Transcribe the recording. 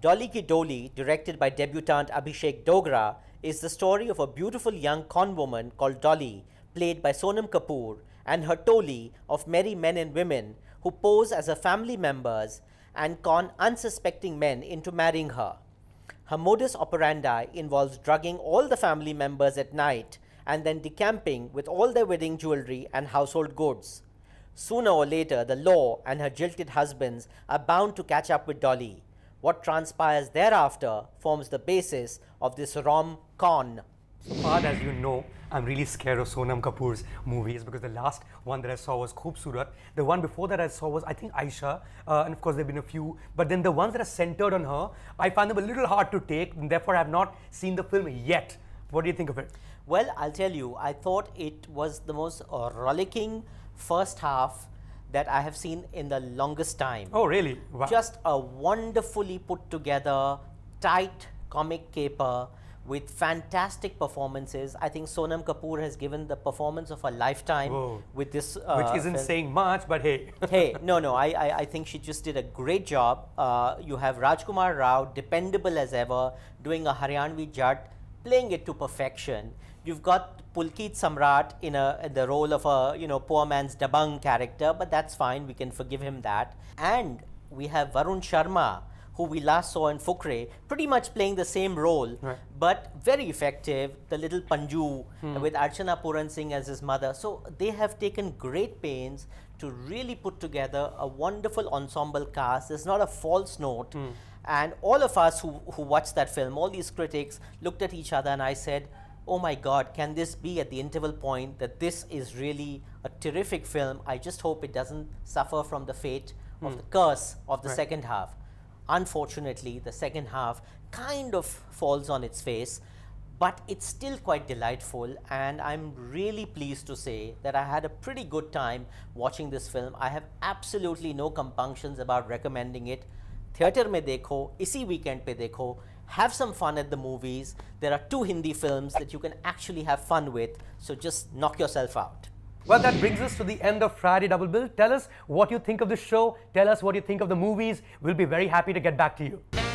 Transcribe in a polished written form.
Dolly Ki Doli, directed by debutant Abhishek Dogra, is the story of a beautiful young con woman called Dolly, played by Sonam Kapoor, and her toli of merry men and women who pose as her family members and con unsuspecting men into marrying her. Her modus operandi involves drugging all the family members at night and then decamping with all their wedding jewelry and household goods. Sooner or later, the law and her jilted husbands are bound to catch up with Dolly. What transpires thereafter forms the basis of this rom-con. So far as you know, I'm really scared of Sonam Kapoor's movies because the last one that I saw was Khoobsurat. The one before that I saw was, I think, Aisha, and of course there have been a few. But then the ones that are centered on her, I find them a little hard to take, and therefore I have not seen the film yet. What do you think of it? Well, I'll tell you, I thought it was the most rollicking first half that I have seen in the longest time. Oh, really? Wow. Just a wonderfully put together, tight comic caper with fantastic performances. I think Sonam Kapoor has given the performance of a lifetime with this which isn't film. saying much, but hey. Hey, no, I think she just did a great job. You have Rajkumar Rao, dependable as ever, doing a Haryanvi Jat, playing it to perfection. You've got Pulkit Samrat in the role of a poor man's Dabang character, but that's fine. We can forgive him that. And we have Varun Sharma, who we last saw in Fukre, pretty much playing the same role, but very effective. The little Panju with Archana Puran Singh as his mother. So they have taken great pains to really put together a wonderful ensemble cast. There's not a false note. And all of us who watched that film, all these critics, looked at each other and I said, oh my God, can this be at the interval point that this is really a terrific film? I just hope it doesn't suffer from the fate of the curse of the second half. Unfortunately, the second half kind of falls on its face, but it's still quite delightful, and I'm really pleased to say that I had a pretty good time watching this film. I have absolutely no compunctions about recommending it. Theatre mein dekho, isi weekend pe dekho, have some fun at the movies. There are 2 Hindi films that you can actually have fun with, so just knock yourself out. Well, that brings us to the end of Friday Double Bill. Tell us what you think of the show. Tell us what you think of the movies. We'll be very happy to get back to you.